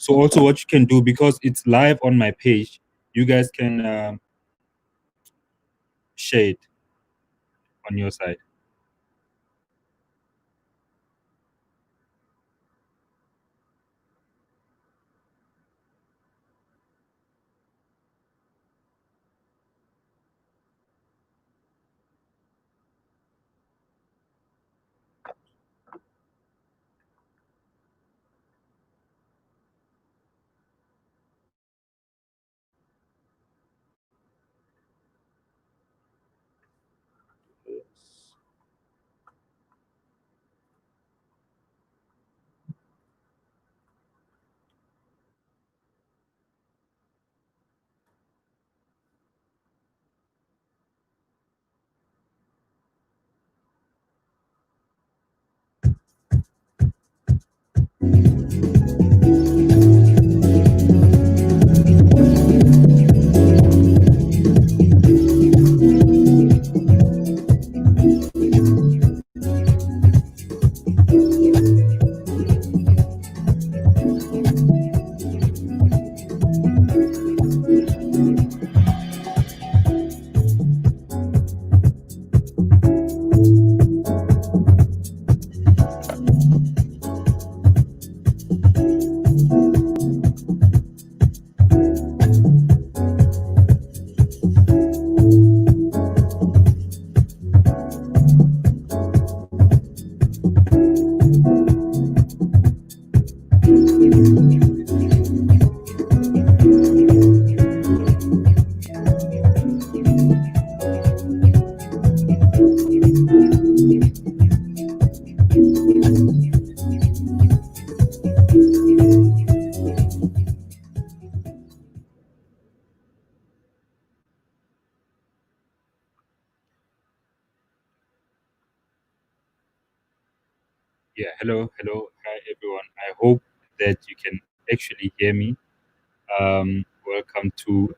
So also what you can do, because it's live on my page, you guys can share it on your side. Yeah, hello, hi everyone. I hope that you can actually hear me. Welcome to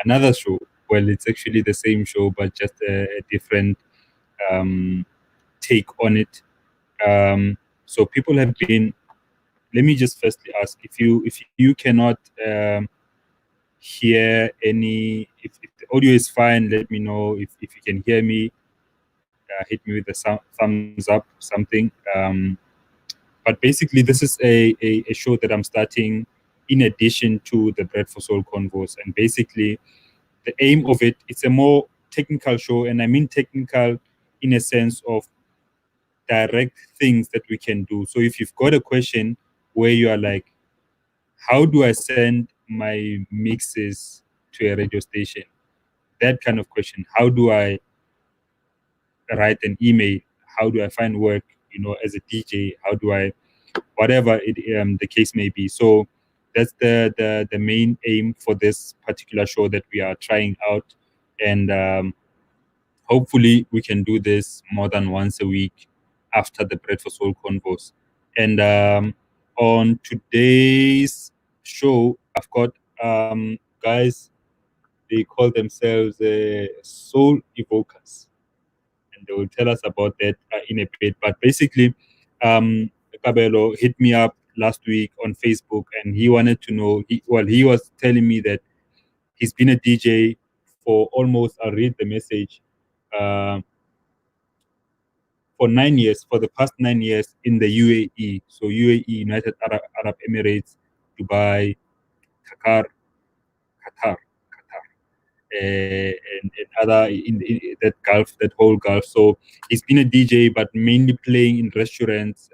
another show. Well, it's actually the same show, but just a different um, take on it. So people have been. Let me just firstly ask, if you cannot hear any, if the audio is fine, let me know. If you can hear me, hit me with a thumbs up, something. But basically, this is a show that I'm starting in addition to the Bread4Soul Convos. And basically, the aim of it, it's a more technical show. And I mean technical in a sense of direct things that we can do. So if you've got a question where you are like, how do I send my mixes to a radio station? That kind of question. How do I write an email? How do I find work, as a DJ? How do I, whatever the case may be. So that's the main aim for this particular show that we are trying out. And hopefully we can do this more than once a week after the Bread4Soul Convos. And on today's show, I've got guys, they call themselves soul evokers, and they will tell us about that in a bit. But basically, Cabello hit me up last week on Facebook, and he wanted to know. He was telling me that he's been a DJ for almost. I'll read the message. Uh, for 9 years, for the past 9 years in the UAE. So UAE, United Arab Emirates, Dubai, Qatar, and other in that Gulf, that whole Gulf. So he's been a DJ, but mainly playing in restaurants,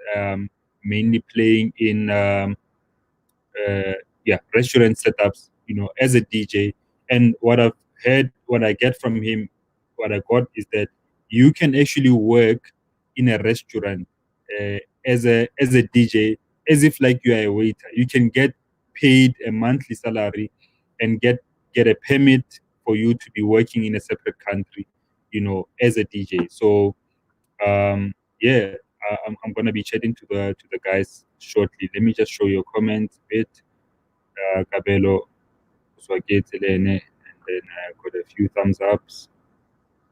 mainly playing in uh, restaurant setups, as a DJ. And what I've heard, what I get from him, what I got is that you can actually work in a restaurant as a DJ, as if like you are a waiter. You can get paid a monthly salary and get a permit for you to be working in a separate country, as a DJ. So yeah, I'm gonna be chatting to the guys shortly. Let me just show your comments a bit. Cabello Swagete, and then I got a few thumbs ups.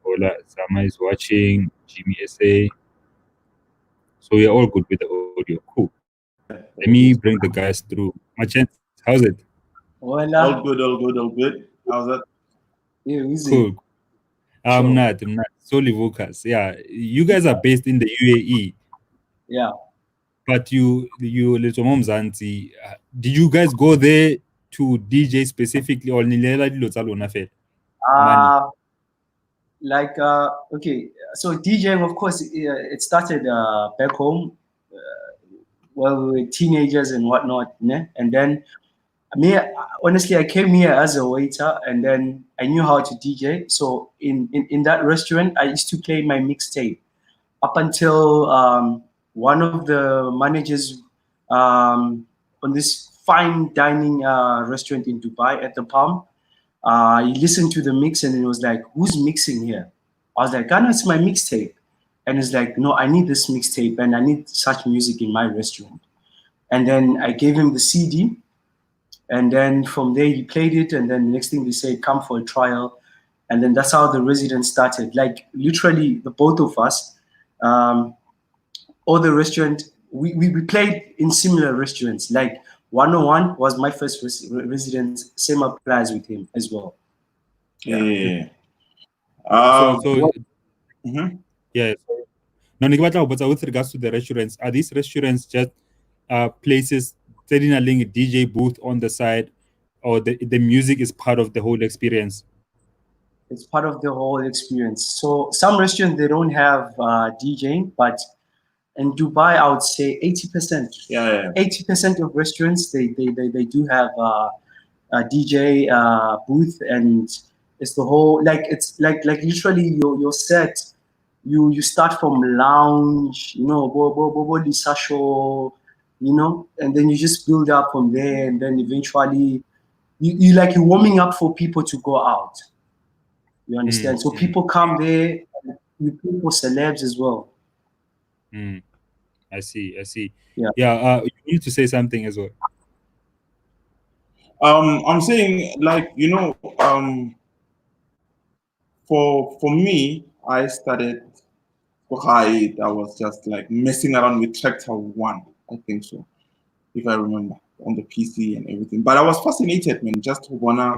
Ola Sama is watching, Jimmy SA. So we're all good with the audio. Cool. Let me bring the guys through. My chance, how's it? Hola. All good. How's that? Yeah, easy. Cool. I'm Sure. not. I'm not. Solely Vocus. Yeah, you guys are based in the UAE, Yeah. but you little mom Zanzi. Did you guys go there to DJ specifically or nilela dilo tsa lona fela? Money. Uh, okay. So DJing, of course, it started back home. While we were teenagers and whatnot, né? And then me, honestly, I came here as a waiter, and then I knew how to DJ. So in that restaurant, I used to play my mixtape up until one of the managers on this fine dining restaurant in Dubai at the Palm. He listened to the mix and he was like, "Who's mixing here?" I was like, "I know it's my mixtape." And he's like, "No, I need this mixtape and I need such music in my restaurant." And then I gave him the CD, and then from there he played it, and then the next thing they said, "Come for a trial." And then that's how the residence started. Like literally, the both of us. Um, all the restaurant we played in similar restaurants. Like 101 was my first residence. Same applies with him as well. Yeah. Yeah. So Mhm. yeah. Now, Nikibata, but with regards to the restaurants, are these restaurants just places setting a link DJ booth on the side, or the music is part of the whole experience? It's part of the whole experience. So some restaurants they don't have DJing, but in Dubai, I would say 80%. Yeah. 80% of restaurants they do have a DJ booth, and it's the whole like it's like literally your set. You start from lounge, Lisa show, and then you just build up from there, and then eventually you're warming up for people to go out. You understand? So people come there. You pay for celebs as well. I see. Yeah. Yeah. You need to say something as well. I'm saying like for me, I started high. I was just like messing around with Tractor One, I think so, if I remember, on the PC and everything. But I was fascinated, man, just to wanna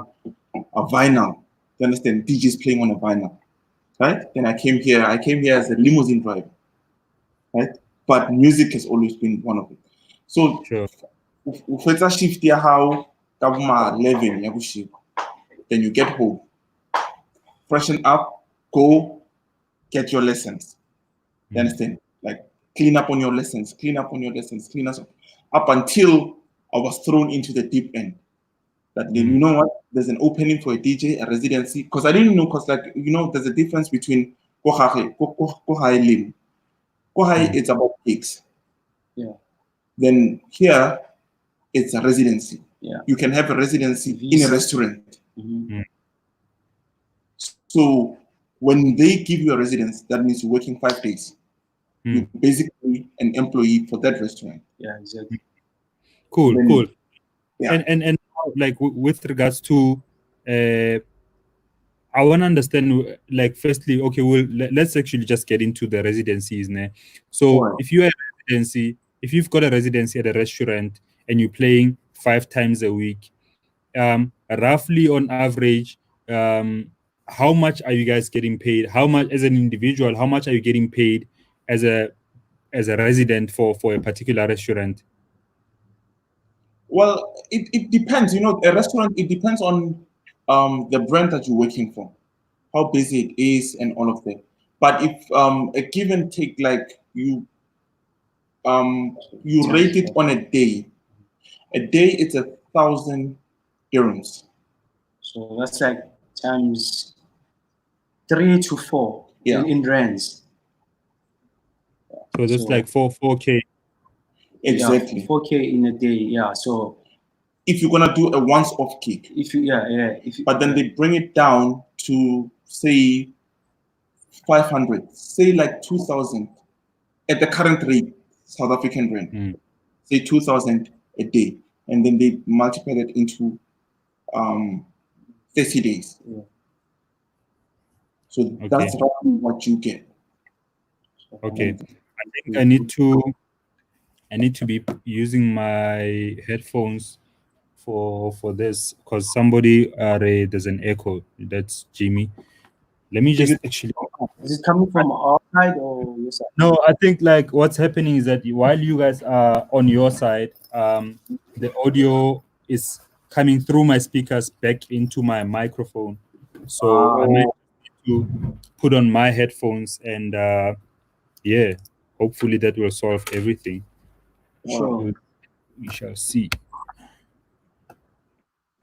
a vinyl. You understand? DJs playing on a vinyl, right? Then I came here. I came here as a limousine driver, right? But music has always been one of it. So, Sure. ufetsa shift ya how kabuma 11 ya bushik. Then you get home, freshen up, go get your lessons. You understand? Like clean up on your lessons, clean up up until I was thrown into the deep end. That you know what? There's an opening for a DJ, a residency. Because I didn't know, because there's a difference between Kohai Lim. Kohai, it's about gigs. Yeah. Then here, it's a residency. Yeah. You can have a residency in a restaurant. So when they give you a residence, that means you're working 5 days. You're basically an employee for that restaurant. Yeah, exactly. Cool. Yeah. And like with regards to I want to understand, like, firstly, okay, well, let's actually just get into the residencies now. So Sure. if you've got a residency at a restaurant and you're playing 5 times a week, roughly on average, how much are you guys getting paid? How much as an individual? How much are you getting paid as a resident for a particular restaurant? Well, it depends. A restaurant, it depends on the brand that you're working for, how busy it is, and all of that. But if a give and take, like you rate it on a day it's 1,000 dirhams. So that's like times 3 to 4 in rands. So that's like 4K. Exactly. Yeah, 4K in a day. Yeah. So if you're gonna do a once-off gig, but then they bring it down to say 500, say like 2,000 at the current rate, South African rand, say 2,000 a day, and then they multiply it into 30 days. Yeah. So that's roughly what you get. Okay. I think I need I need to be using my headphones for this because somebody there's an echo. That's Jimmy. Let me just actually. Is it coming from our side or your side? No, I think like what's happening is that while you guys are on your side, the audio is coming through my speakers back into my microphone. So I might need to put on my headphones and yeah, hopefully that will solve everything. Sure. We shall see.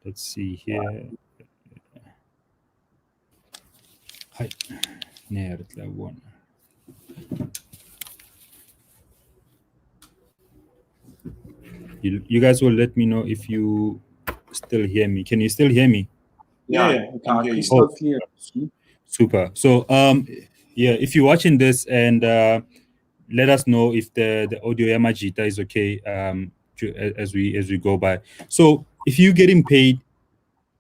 Let's see here. Hi. Nertla one. You guys will let me know if you still hear me. Can you still hear me? Yeah, we can hear you. Crystal clear. Super. So yeah, if you're watching this and let us know if the audio Yamajita is okay as we go by. So if you're getting paid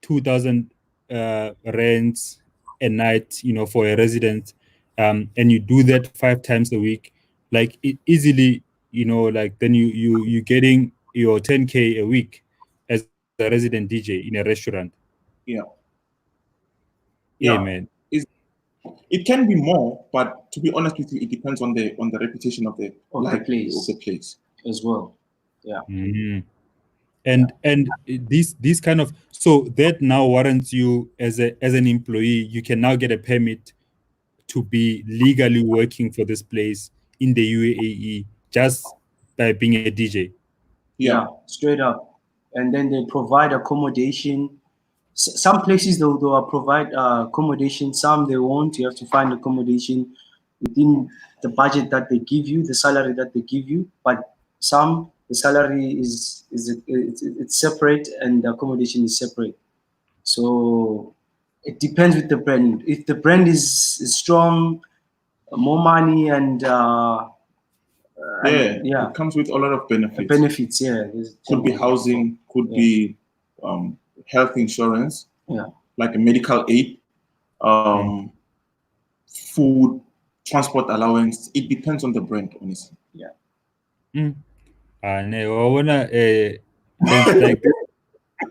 2,000 rands a night, you know, for a resident, and you do that 5 times a week, like it easily, you know, like then you getting your 10K a week as a resident DJ in a restaurant. Yeah. Yeah, man. It can be more, but to be honest with you, it depends on the reputation of the place as well. Yeah. Mm. And these kind of, so that now warrants you as an employee, you can now get a permit to be legally working for this place in the UAE just by being a DJ. Yeah, straight up. And then they provide accommodation. Some places they'll provide accommodation. Some they won't. You have to find accommodation within the budget that they give you, the salary that they give you. But some the salary it's separate and the accommodation is separate. So it depends with the brand. If the brand is strong, more money and it comes with a lot of benefits. Benefits, yeah. Could be housing, could be health insurance, like a medical aid, food, transport allowance. It depends on the brand, honestly. Yeah. Like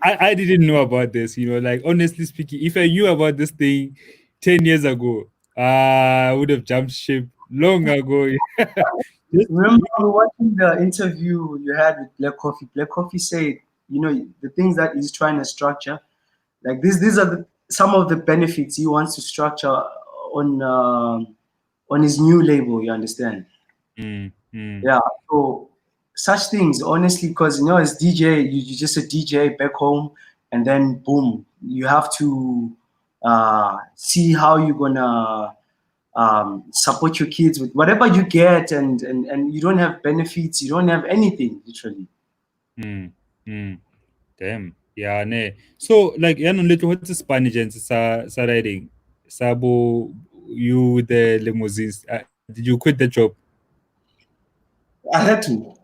I didn't know about this, you know, like honestly speaking, if I knew about this thing 10 years ago, I would have jumped ship long ago. Remember watching the interview you had with Black Coffee? Black Coffee said, you know, the things that he's trying to structure, like these are some of the benefits he wants to structure on his new label. You understand? Yeah. So such things, honestly, because you know, as DJ, you're just a DJ back home, and then boom, you have to see how you're gonna support your kids with whatever you get, and you don't have benefits, you don't have anything, literally. Damn. Yeah, ne. So like little what's the Spanish and sa riding? Sabo you with the limousines. Did you quit the job? I had to.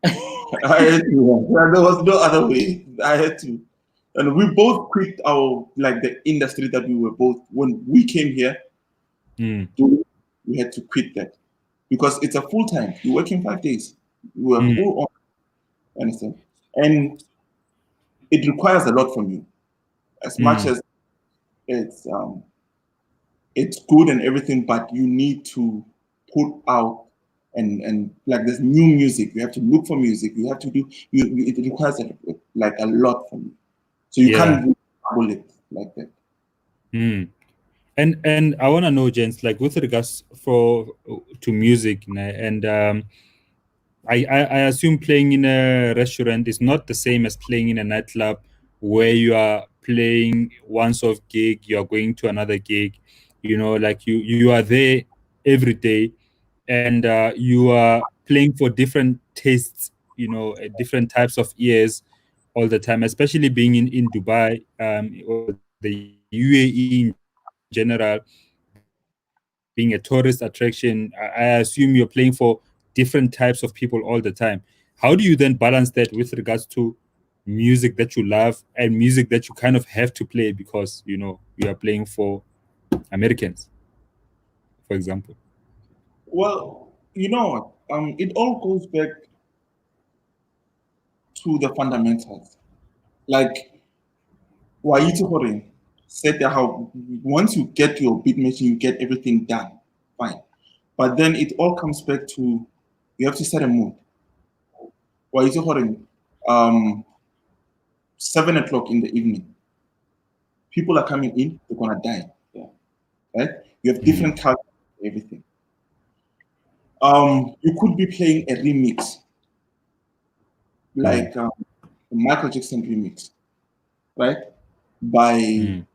I had to. There was no other way. I had to. And we both quit the industry that we were both, when we came here, we had to quit that. Because it's a full time. You're working 5 days. You were full on. Understand? And it requires a lot from you. As much as it's good and everything, but you need to put out and like there's new music. You have to look for music. You have to do. It requires like a lot from you. So you can't double it like that. And I want to know, gents, like with regards to music, and I assume playing in a restaurant is not the same as playing in a nightclub where you are playing once off gig, you are going to another gig, you know, like you are there every day, and you are playing for different tastes, you know, different types of ears all the time, especially being in Dubai or the UAE in general, being a tourist attraction. I assume you're playing for different types of people all the time. How do you then balance that with regards to music that you love and music that you kind of have to play because, you know, you are playing for Americans, for example? Well, you know, it all goes back to the fundamentals. Like, why you said that how once you get your beat machine, you get everything done, fine. But then it all comes back to you have to set a mood. Why you 7 o'clock in the evening, people are coming in, they're gonna die. Yeah. Right? You have different cultures, everything. You could be playing a remix, like a Michael Jackson remix, right? By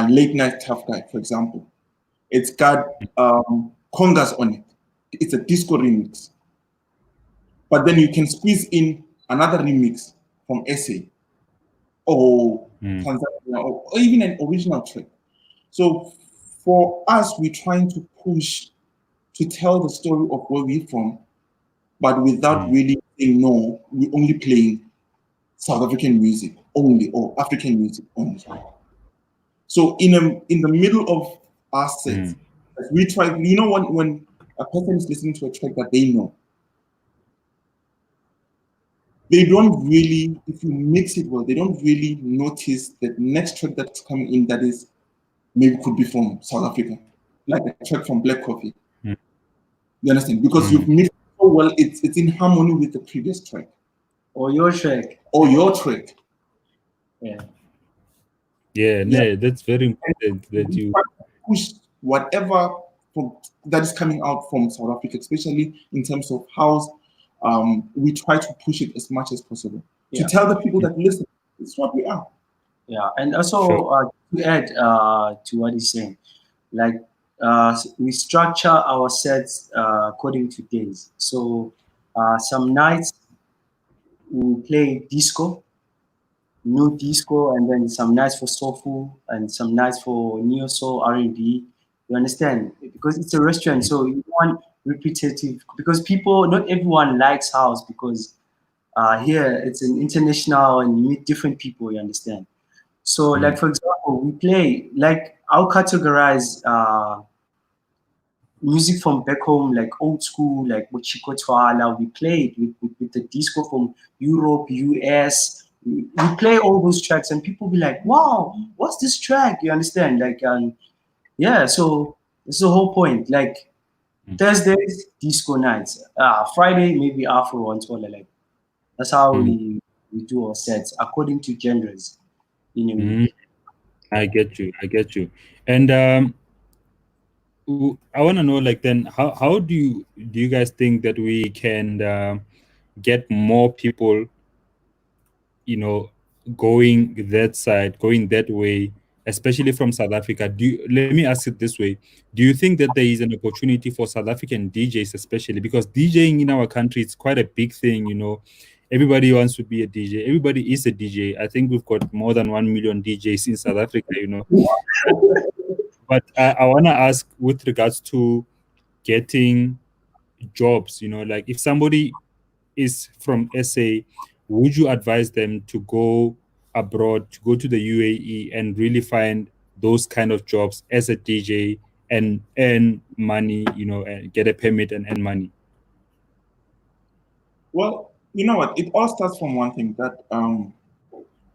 Late Night Tough Guy, for example. It's got congas on it. It's a disco remix. But then you can squeeze in another remix from SA or Tanzania or even an original track. So for us, we're trying to push to tell the story of where we're from, but without really saying no, we're only playing South African music only or African music only. So in the middle of our sets, we try, when a person is listening to a track that they know, they don't really, if you mix it well, they don't really notice the next track that's coming in that is maybe could be from South Africa, like a track from Black Coffee. You understand? Because you've mixed it so well, it's in harmony with the previous track. Or your track. Or your track. Yeah. Yeah, no, that's very important that you push whatever that is coming out from South Africa, especially in terms of house. We try to push it as much as possible to tell the people that listen, it's what we are. Yeah, and also to add to what he's saying, like we structure our sets according to days. So some nights we play disco, new disco, and then some nights for soulful and some nights for neo soul R&B. You understand? Because it's a restaurant, so you want repetitive. Because not everyone likes house because here it's an international and you meet different people. You understand? So, like for example, we play like I'll categorize music from back home, like old school, like Mochiko Twala. We played with the disco from Europe, US. We play all those tracks, and people be like, "Wow, what's this track?" You understand? Like, yeah. So it's the whole point. Like Thursdays, disco nights. Friday, maybe Afro and all like. That's how we do our sets according to genres. In a way. I get you. And I want to know, like, then how do you guys think that we can get more people, going that way, especially from South Africa? Let me ask it this way: do you think that there is an opportunity for South African DJs, especially because DJing in our country is quite a big thing? Everybody wants to be a DJ. Everybody is a DJ. I think we've got more than 1 million DJs in South Africa. But I want to ask with regards to getting jobs, like if somebody is from SA, would you advise them to go abroad, to go to the UAE and really find those kind of jobs as a DJ and earn money, and get a permit and earn money? Well, you know what? It all starts from one thing that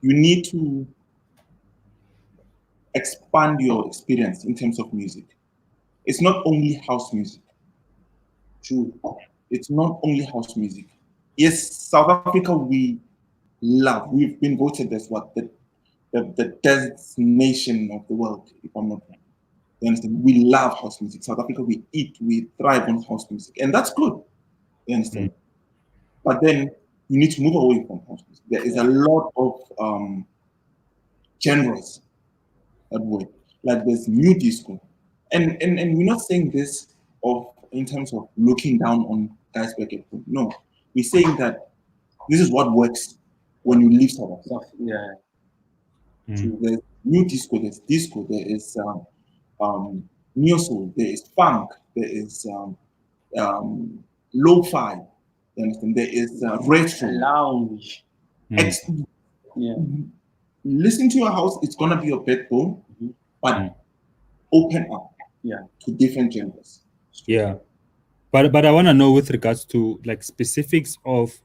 you need to expand your experience in terms of music. It's not only house music. True. It's not only house music. Yes, South Africa we've been voted as what the destination of the world, if I'm not wrong. You understand? We love house music. South Africa, we thrive on house music. And that's good. You understand? But then you need to move away from house music. There is a lot of genres that work. Like there's new disco. And we're not saying this in terms of looking down on guys back at home. No. We're saying that this is what works when you leave South Africa. Yeah. So there's new disco, there is neo soul, there is funk, there is lo-fi, you understand? There is retro, lounge. Yeah. Listen to your house, it's gonna be your backbone, but open up to different genres. Yeah. But I want to know with regards to like specifics of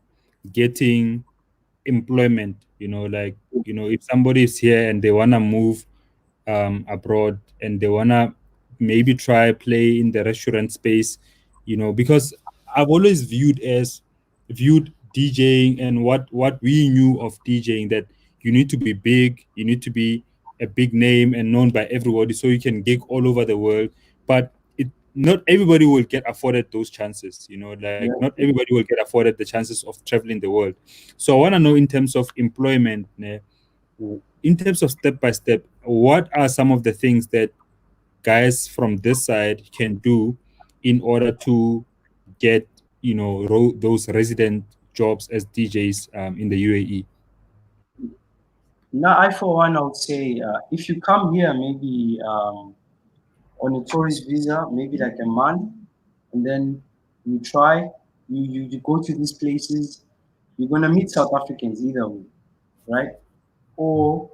getting employment. Like if somebody is here and they wanna move abroad and they wanna maybe try play in the restaurant space, because I've always viewed DJing and what we knew of DJing, that you need to be big, you need to be a big name and known by everybody so you can gig all over the world. But not everybody will get afforded those chances. Like Yeah. not everybody will get afforded the chances of traveling the world. So I want to know, in terms of employment, in terms of step by step, what are some of the things that guys from this side can do in order to get those resident jobs as DJs in the UAE? Now, I for one, I would say if you come here, maybe on a tourist visa, maybe like a month, and then you try, you go to these places, you're gonna meet South Africans either way, right? Or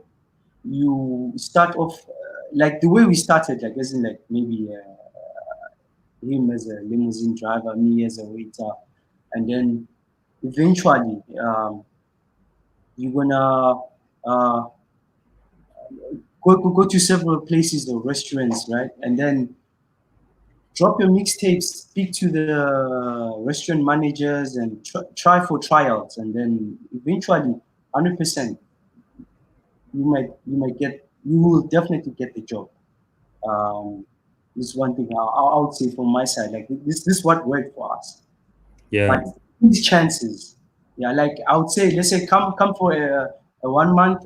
you start off like the way we started, like isn't like maybe him as a limousine driver, me as a waiter, and then eventually you're gonna uh, go to several places or restaurants, right? And then drop your mixtapes, speak to the restaurant managers, and try for tryouts, and then eventually, 100%, you will definitely get the job. Um, this is one thing I would say from my side. Like this is what worked for us. Yeah. But these chances, yeah, like I would say, let's say come for a 1 month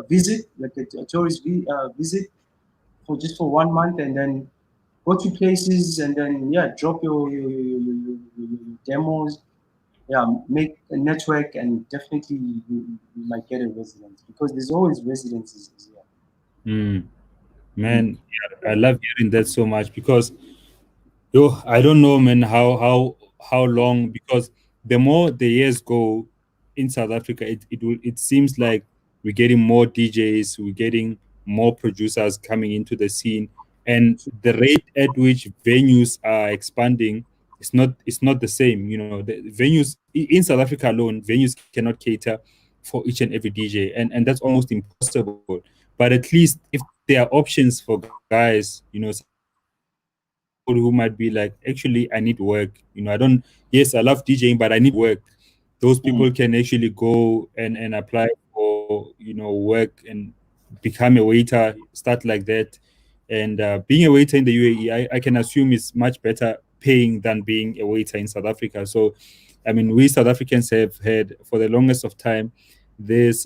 visit, like a tourist visit for just for 1 month, and then go to places, and then yeah, drop your demos, yeah, make a network, and definitely you might get a residence because there's always residences here. Mm. Mm. Man, yeah, I love hearing that so much, because I don't know, man, how long, because the more the years go in South Africa, it seems like we're getting more DJs, we're getting more producers coming into the scene, and the rate at which venues are expanding is not the same. The venues in South Africa alone, venues cannot cater for each and every DJ, and that's almost impossible. But at least if there are options for guys, somebody who might be like, actually, I need work. I don't, yes, I love DJing, but I need work. Those Mm. people can actually go and apply for, work and become a waiter, start like that. And being a waiter in the UAE, I can assume is much better paying than being a waiter in South Africa. So, I mean, we South Africans have had for the longest of time this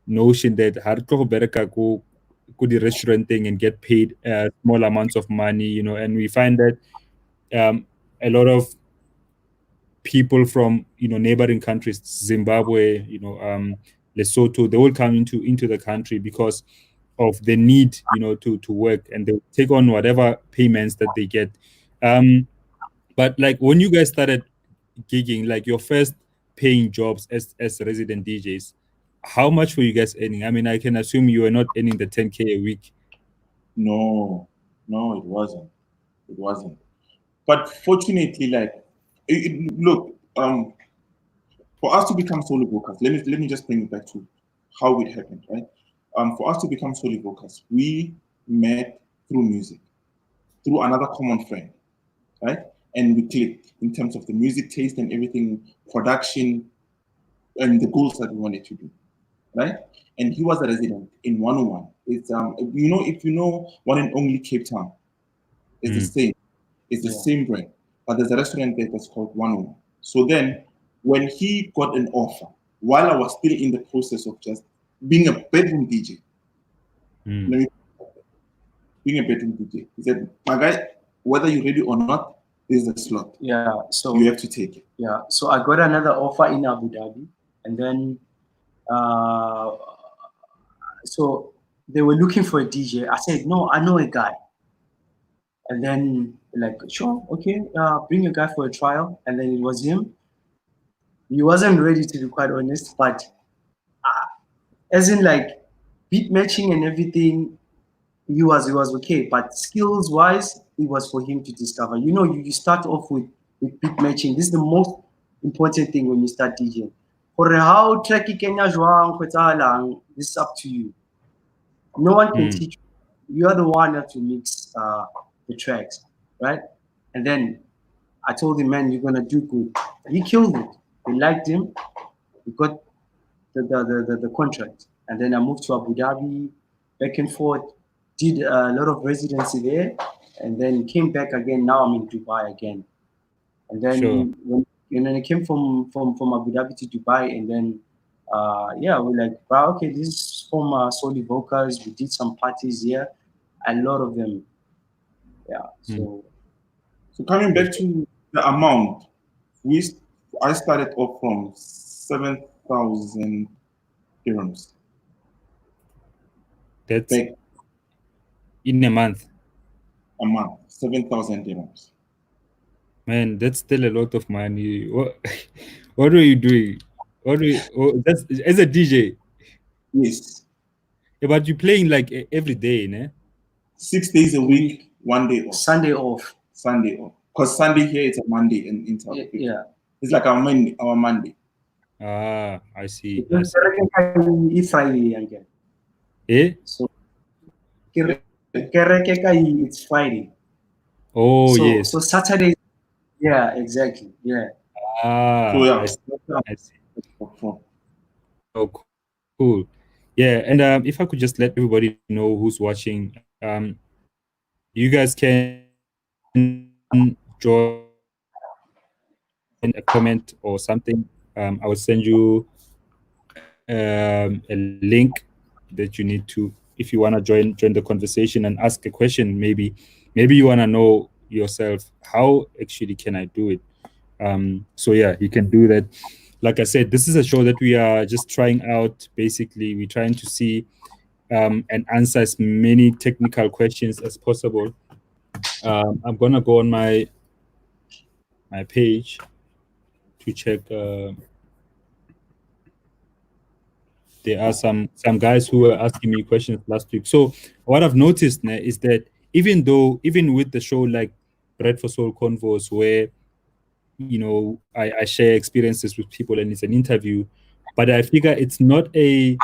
notion that hard go bereka go the restaurant thing and get paid small amounts of money, and we find that a lot of people from neighboring countries, Zimbabwe, Lesotho, they will come into the country because of the need, to work, and they take on whatever payments that they get. But like when you guys started gigging, like your first paying jobs as resident DJs, how much were you guys earning? I mean, I can assume you were not earning the 10K a week. No, no, it wasn't. It wasn't. But fortunately, like, look, for us to become solo workers, let me just bring it back to how it happened, right? For us to become solo workers, we met through music, through another common friend, right? And we clicked in terms of the music taste and everything, production, and the goals that we wanted to do, right? And he was a resident in 101. It's if you know one and only Cape Town, it's the Mm. same. It's the Yeah. same brand, but there's a restaurant there that's called 101. So then, when he got an offer, while I was still in the process of just being a bedroom DJ, Mm. let me being a bedroom DJ, he said, "My guy, whether you're ready or not, there's a slot. Yeah. So You have to take it." yeah. So I got another offer in Abu Dhabi, and then uh, so they were looking for a DJ. I said, no, I know a guy. And then like, sure, okay, bring a guy for a trial. And then it was him. He wasn't ready, to be quite honest, but as in like beat matching and everything, he was okay. But skills wise, it was for him to discover. You start off with beat matching. This is the most important thing when you start DJing. For how track Kenya jwang go etsahalang, this is up to you. No one can teach you. You are the one that to mix the tracks, right? And then I told him, man, you're gonna do good. He killed it. We liked him. We got the contract. And then I moved to Abu Dhabi, back and forth, did a lot of residency there, and then came back again. Now I'm in Dubai again. And then when I came from Abu Dhabi to Dubai, and then yeah, we're like, wow, okay, this is from Soli Vocals. We did some parties here, a lot of them. Yeah. So coming back to the amount, I started off from 7,000 dirhams. That's in a month. A month, 7,000 dirhams. Man, that's still a lot of money. What are you doing? That's as a DJ? Yes. Yeah, but you're playing like every day, ne? 6 days a week, 1 day off. Sunday off. Sunday off. Because Sunday here it's a Monday in South Africa. Yeah. It's like our Monday. Ah, I see. It's Friday again. Eh? So it's Friday. Oh, so, yes. So Saturday. Yeah, exactly. Yeah. Ah, so yeah. I see. Oh, cool. Yeah, and if I could just let everybody know who's watching, you guys can join a comment or something. I will send you a link that you need to, if you want to join the conversation and ask a question. Maybe you want to know yourself, how actually can I do it? So yeah, you can do that. Like I said, this is a show that we are just trying out. Basically, we're trying to see and answer as many technical questions as possible. I'm gonna go on my page to check. There are some guys who were asking me questions last week. So what I've noticed now is that even with the show like Bread4Soul CONVOS, where I share experiences with people and it's an interview, but I figure it's not a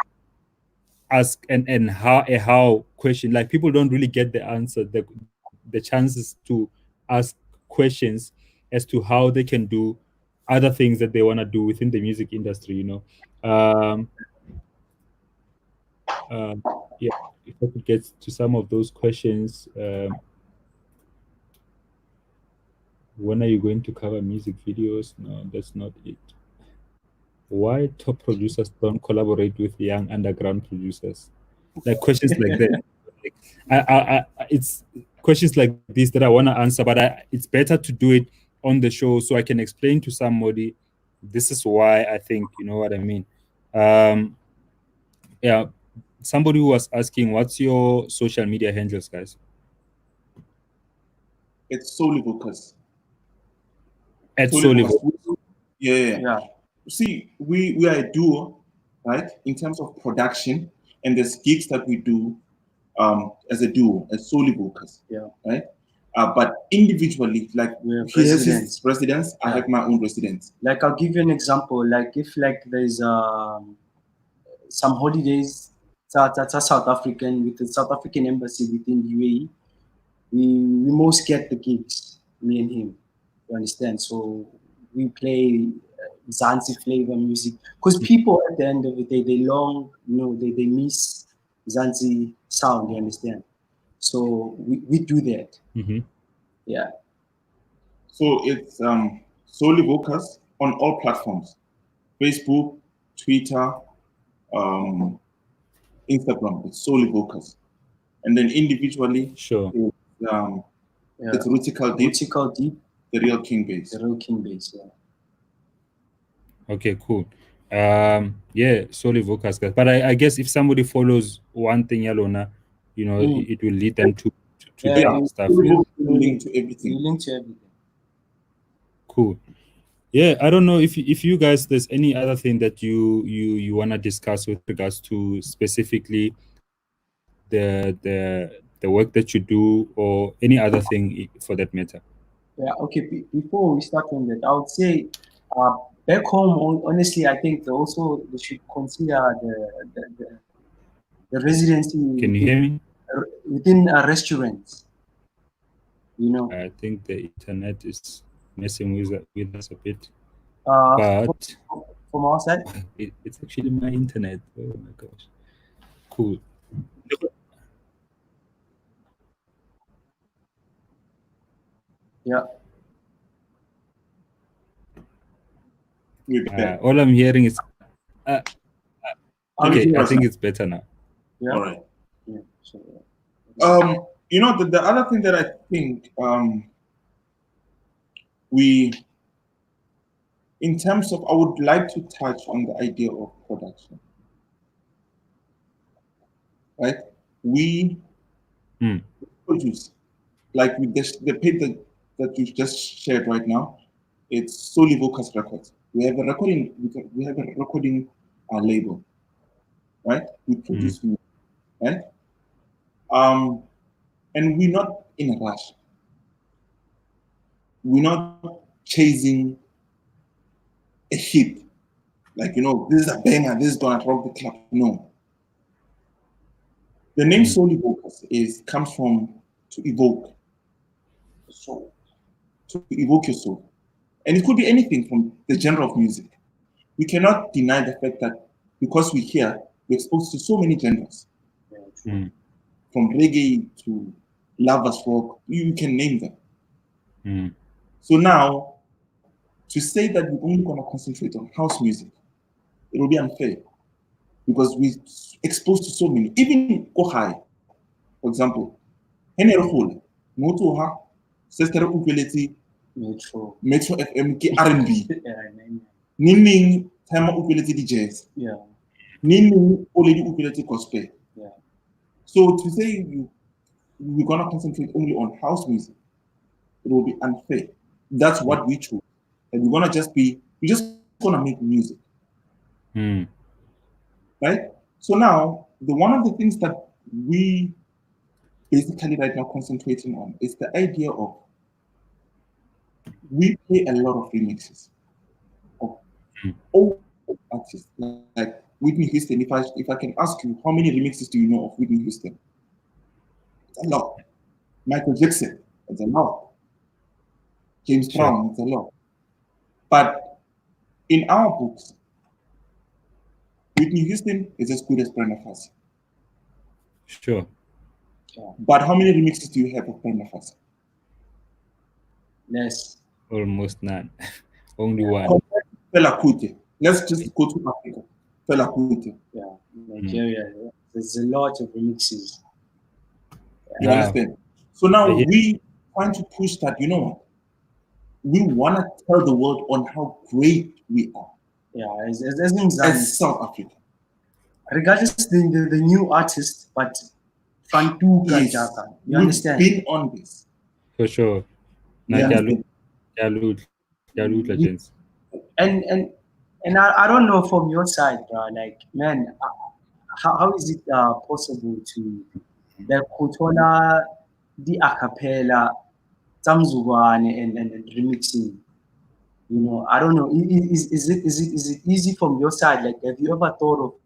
ask and how question. Like, people don't really get the answer, the chances to ask questions as to how they can do other things that they want to do within the music industry. Yeah, if I could get to some of those questions. When are you going to cover music videos? No, that's not it. Why top producers don't collaborate with young underground producers? Like, questions like that. It's questions like this that I want to answer, but it's better to do it on the show so I can explain to somebody, this is why I think, you know what I mean? Yeah, somebody who was asking, what's your social media handles, guys? It's Soli Vocals. At Soli Vocals. Yeah. See, we are a duo, right? In terms of production, and there's gigs that we do as a duo, as Soli Vocals. Yeah. Right? But individually, like he has his residence, I have my own residence. Like, I'll give you an example. Like, if there's some holidays that's South African, with the South African embassy within UAE, we most get the gigs, me and him. You understand? So we play Zanzi flavor music, because people at the end of the day, they they miss Zanzi sound. You understand? So we do that. Mm-hmm. Yeah. So it's Soli Vocals on all platforms: Facebook, Twitter, Instagram. It's Soli Vocals, and then individually, sure, it's Rutical Deep, the Real King Base. Yeah. Okay, cool. Yeah, Soli Vocals, guys. But I guess if somebody follows one thing, Yalona, it will lead them to that stuff. Link to everything. Cool. Yeah, I don't know if you guys, there's any other thing that you want to discuss with regards to specifically the work that you do, or any other thing for that matter. Yeah. Okay. Before we start on that, I would say back home, honestly, I think they should consider the residency Can you hear me? within a restaurant. You know, I think the internet is messing with us a bit, uh, but from our side. it's actually my internet. Oh my gosh, cool. Yeah. We're back. All I'm hearing is uh, Can you okay. hear I us think now? it's better now. Yeah. All right. Yeah. So, The other thing that I think we, in terms of, I would like to touch on the idea of production, right? We Hmm. produce, like with the paper that you just shared right now, it's solely Vocus Records. We have a recording label, right? We produce music, right? Um, and we're not in a rush. We're not chasing a hit. Like, this is a banger, this is gonna rock the club. No. The name solely Vocus comes from to evoke the soul, to evoke your soul. And it could be anything from the genre of music. We cannot deny the fact that because we're here, we're exposed to so many genres, yeah, true. from reggae to lovers rock, you can name them. So now, to say that we're only going to concentrate on house music, it will be unfair because we're exposed to so many. Even go high, for example, Henry Motoha, Sister Ukulele, Yeah, true. Metro FM, R&B, Yeah, man. Niming, Time Ukulele Jazz, Yeah. Niming, Oledi Ukulele Gospel. Yeah. So to say we're going to concentrate only on house music, it will be unfair. That's what we choose. And we're just going to make music. Right? So now, one of the things that we basically right now concentrating on is the idea of we play a lot of remixes of old artists like Whitney Houston. If I can ask you, how many remixes do you know of Whitney Houston? It's a lot. Michael Jackson, it's a lot. James Brown, it's a lot. But in our books, Whitney Houston is as good as Brenda Fassie. Sure. But how many remixes do you have of Brenda Fassie? Less. Almost none. Only one. Fela Kuti. Let's just go to Africa. Fela Kuti. Yeah, Nigeria. There's a lot of remixes. You understand? So now we want to push that, you know what? We want to tell the world on how great we are. Yeah, as South Africa. Regardless the new artist, but Fantuka Jaka. You understand? We've been on this. For sure. Legends. And I don't know from your side, like, man, how is it possible to the Kotola, the acapella, Tamzugwane and remixing? I don't know. Is it easy from your side? Like, have you ever thought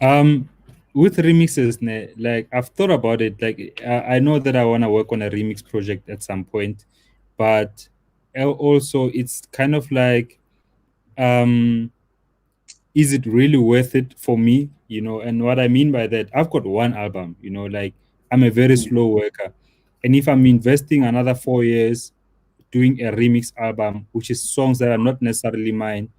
of? With remixes, like I've thought about it. Like I know that I want to work on a remix project at some point, but also it's kind of like, is it really worth it for me? And what I mean by that, I've got one album. Like I'm a very slow worker, and if I'm investing another 4 years doing a remix album, which is songs that are not necessarily mine,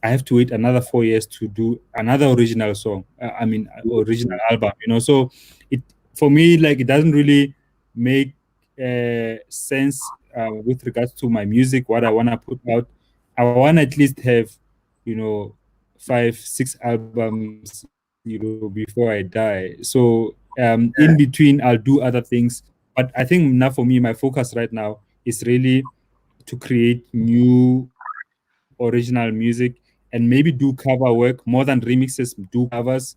I have to wait another 4 years to do another original song. Original album. So it for me, like, it doesn't really make sense with regards to my music, what I want to put out. I want to at least have, 5, 6 albums, before I die. So in between, I'll do other things. But I think now for me, my focus right now is really to create new original music and maybe do cover work more than remixes, do covers,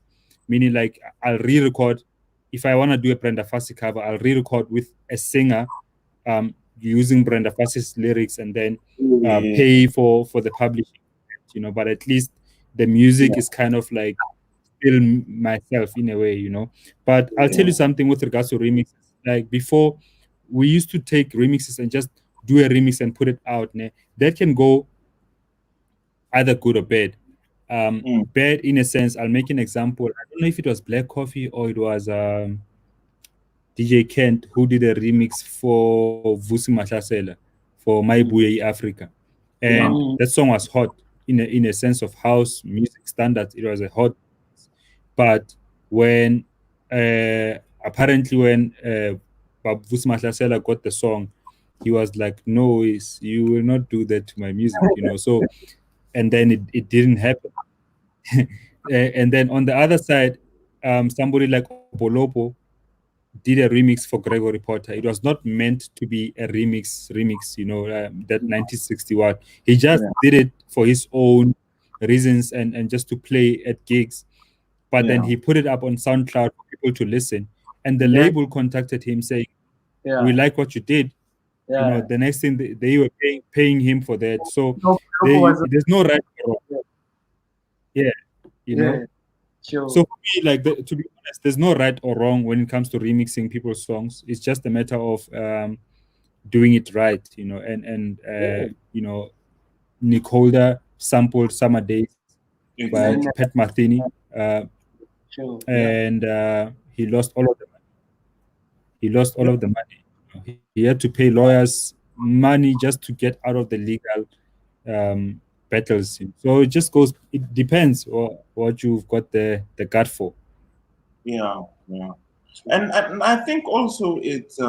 meaning like I'll re-record. If I want to do a Brenda Fassie cover, I'll re-record with a singer using Brenda Fassie's lyrics and then Yeah. pay for the publishing, you know. But at least the music Yeah. is kind of like still myself in a way, you know. But I'll tell you something with regards to remixes. Like before, we used to take remixes and just do a remix and put it out. Ne? That can go either good or bad. Bad in a sense, I'll make an example. I don't know if it was Black Coffee or it was DJ Kent who did a remix for Vusi Mahlasela for My Buye Africa. And Mm. that song was hot in a sense of house music standards. It was a hot, but when apparently when Vusi Mahlasela got the song, he was like, "No, you will not do that to my music," you know. So, and then it didn't happen. And then on the other side, somebody like Opolopo did a remix for Gregory Potter. It was not meant to be a remix, you know, that 1961. He just did it for his own reasons and just to play at gigs. But then he put it up on SoundCloud for people to listen. And the Yeah. label contacted him saying, Yeah. "We like what you did." You know, Yeah. the next thing they were paying him for that. So No, was there's no right or wrong. Yeah, you know. yeah. Sure. So for me, like to be honest, there's no right or wrong when it comes to remixing people's songs. It's just a matter of doing it right, you know. And you know, Nick Holder sampled "Summer Days" by And, Pat Metheny, sure. and he lost all of the money. He lost all of the money. He had to pay lawyers money just to get out of the legal battles. So it just goes. It depends what you've got the gut for. Yeah. And I think also it's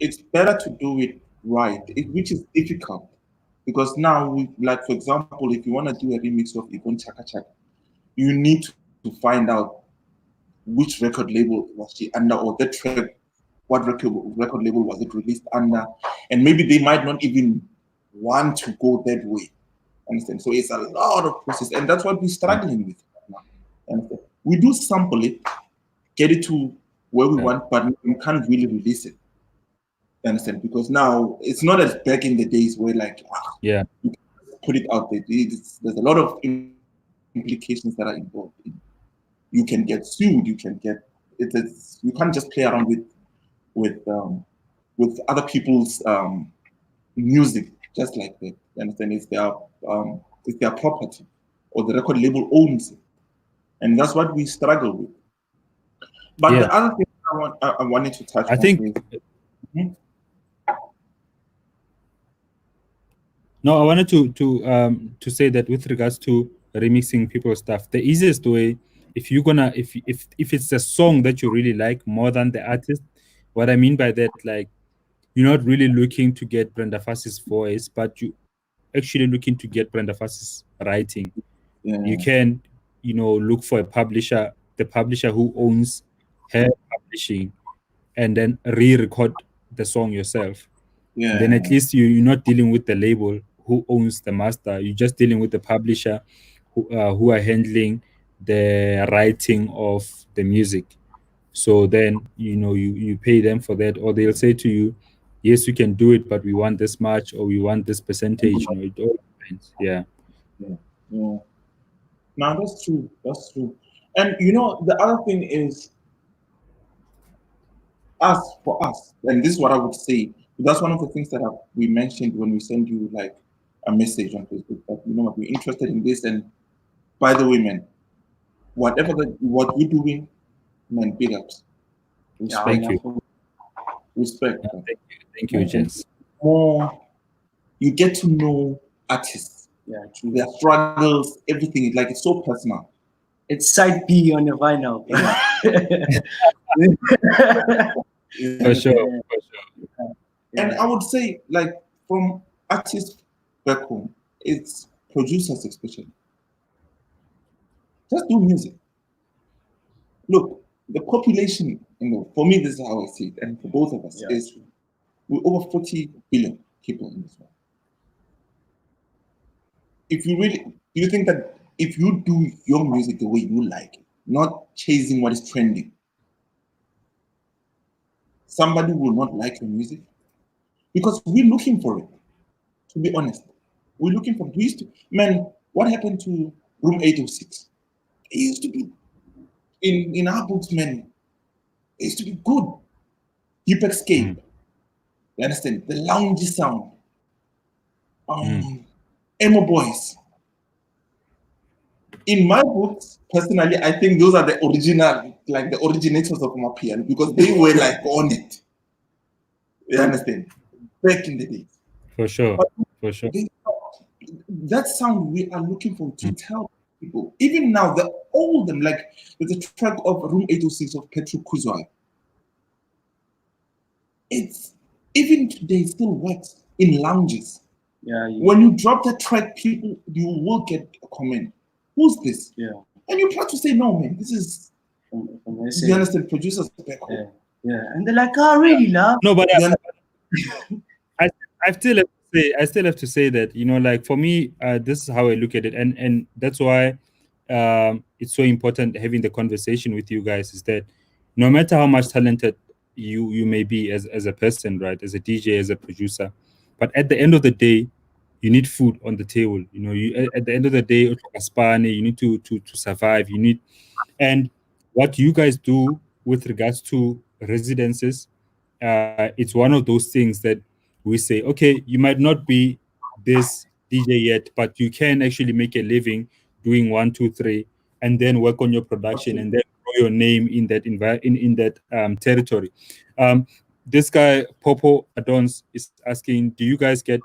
it's better to do it right, which is difficult because now we, like, for example, if you want to do a remix of Ibon Chaka Chaka, you need to find out which record label was she under, or the track, what record label was it released under, and maybe they might not even want to go that way. Understand? So it's a lot of process, and that's what we're struggling with now. Understand? We do sample it, get it to where we want, but we can't really release it. Understand? Because now it's not as back in the days where, like, Yeah. you can put it out there. There's a lot of implications that are involved. You can get sued. You can get you can't just play around with other people's music just like that. You understand? It's their property, or the record label owns it, and that's what we struggle with. But the other thing I wanted to touch I on think. is, No, I wanted to say that with regards to remixing people's stuff, the easiest way, if you're gonna if it's a song that you really like more than the artist, what I mean by that, like you're not really looking to get Brenda Fassie's voice, but you actually looking to get Brenda Fassie's writing. You can, you know, look for a publisher, the publisher who owns her publishing, and then re-record the song yourself. Then at least you're not dealing with the label who owns the master. You're just dealing with the publisher who are handling the writing of the music. So then, you know, you pay them for that, or they'll say to you, yes, you can do it, but we want this much, or we want this percentage. You know, it all depends. Yeah. yeah. Now that's true. That's true. And you know, the other thing is, for us, and this is what I would say. That's one of the things that we mentioned when we send you like a message on Facebook that, you know what, we're interested in this. And by the way, man, what you're doing, man, big ups. Thank you. Respect. Thank you, Jens. More, you get to know artists, their struggles, everything. Like, it's so personal. It's side B on the vinyl. For sure. And I would say, like, from artists back home, it's producers especially. Just do music. Look, the population, you know, for me, this is how I see it, and for both of us, is we're over 40 billion people in this world. If you really, do you think that if you do your music the way you like it, not chasing what is trending, somebody will not like your music because we're looking for it. To be honest, we're looking for it. We used to, man. What happened to Room 806? It used to be in our books, man. It used to be good. Hip escape. You understand? The loungy sound. Emo boys. In my books, personally, I think those are the original, like the originators of my piano because they were like on it. You understand? Back in the days. For sure. But For sure. that sound we are looking for to tell people. Even now, the old them, like there's a track of Room 806 of Petru Kuzwai. It's even today still works in lounges. Yeah, When you drop that track, people you will get a comment. Who's this? yeah. And you try to say, no, man, this is From you understand, producers back home. Yeah, and they're like, oh, really, love? No, but You I still have to say that, you know, like for me, this is how I look at it, and that's why it's so important having the conversation with you guys. Is that no matter how much talented you may be as a person, right, as a DJ, as a producer, but at the end of the day, you need food on the table. You know, you at the end of the day, you need to survive. You need, and what you guys do with regards to residences, it's one of those things that we say, okay, you might not be this DJ yet, but you can actually make a living doing 1, 2, 3, and then work on your production and then grow your name in that in that territory. This guy Popo Adons is asking, do you guys get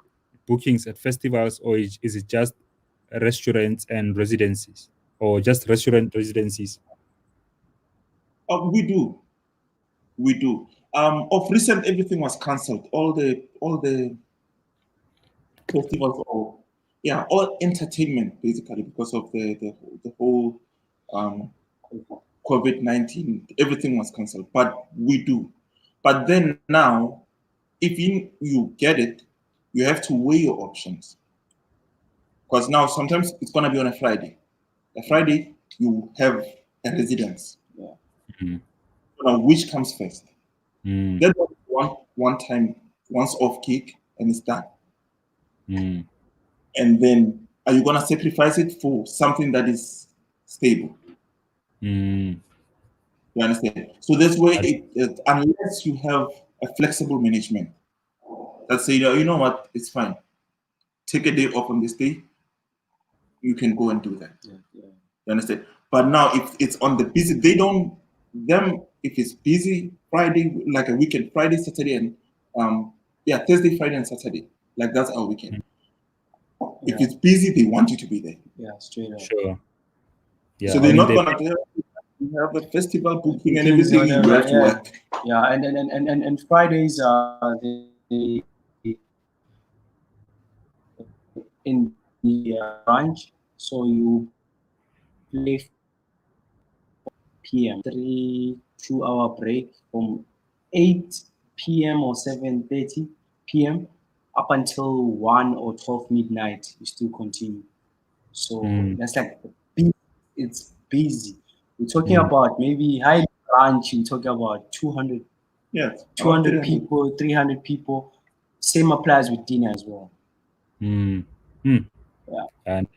bookings at festivals, or is it just restaurants and residencies, or just restaurant residencies? we do. Of recent, everything was cancelled. All the festivals, all entertainment basically because of the whole COVID-19. Everything was cancelled, but we do. But then now, if you get it, you have to weigh your options. Because now sometimes it's gonna be on a Friday. A Friday you have a residence. Now, which comes first? That was one time, once off kick, and it's done. And then, are you gonna sacrifice it for something that is stable? You understand? So that's where unless you have a flexible management that say, you know what, it's fine. Take a day off on this day, you can go and do that. You understand? But now if it's on the busy, if it's busy Friday, like a weekend, Friday, Saturday, and Thursday, Friday, and Saturday, like that's our weekend. If it's busy, they want you to be there. Yeah, straight up. Sure. Yeah. So they're not gonna have a festival booking and everything. You have to work. Yeah, and Fridays are the in the branch, so you play PM 2 hour break from 8 p.m. or 7:30 p.m. up until 1 or 12 midnight. You still continue. So that's like it's busy. We're talking about maybe high branch. We're talking about 200 people, 300 people. Same applies with dinner as well. Yeah. And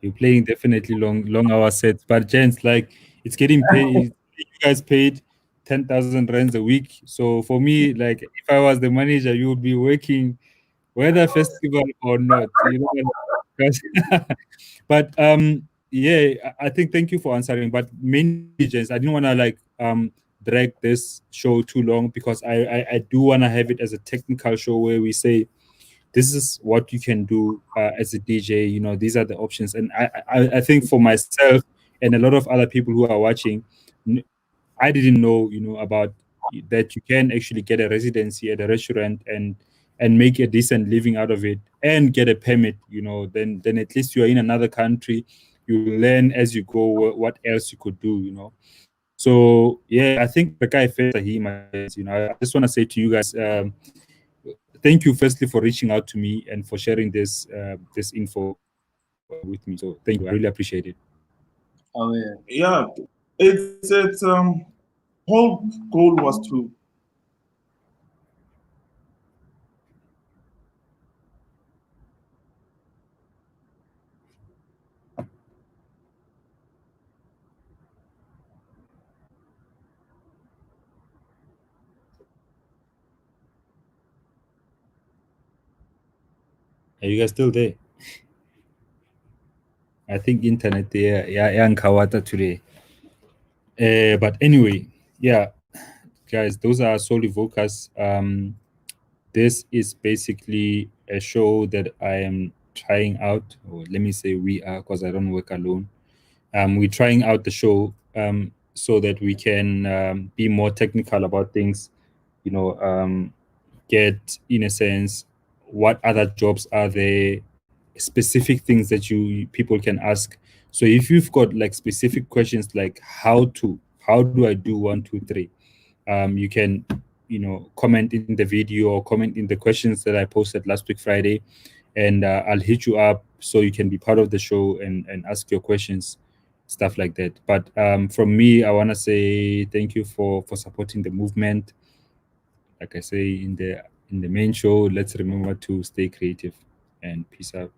you're playing definitely long hour sets, but gents, like it's getting paid. You guys paid 10,000 rands a week. So for me, like if I was the manager, you would be working whether festival or not. You know, but I think thank you for answering. But mainly, gents, I didn't want to like drag this show too long because I do want to have it as a technical show where we say, this is what you can do as a DJ. You know, these are the options. And I think for myself and a lot of other people who are watching, I didn't know, you know, about that you can actually get a residency at a restaurant and make a decent living out of it and get a permit. You know, then at least you are in another country. You learn as you go what else you could do. You know. So yeah, I think the guy first, you know, I just want to say to you guys. Thank you firstly for reaching out to me and for sharing this this info with me. So thank you. I really appreciate it. Oh yeah. Yeah, it's whole goal was to Are you guys still there? I think internet there, yeah, Kawata today. But anyway, yeah, guys, those are Soul Evokers. This is basically a show that I am trying out, or let me say we are, because I don't work alone. We're trying out the show so that we can be more technical about things, you know, get, in a sense, what other jobs are there, specific things that people can ask. So if you've got like specific questions like how do I do 1 2 3, you can, you know, comment in the video or comment in the questions that I posted last week Friday, and I'll hit you up so you can be part of the show and ask your questions, stuff like that. But from me, I want to say thank you for supporting the movement. Like I say in the main show, let's remember to stay creative, and peace out.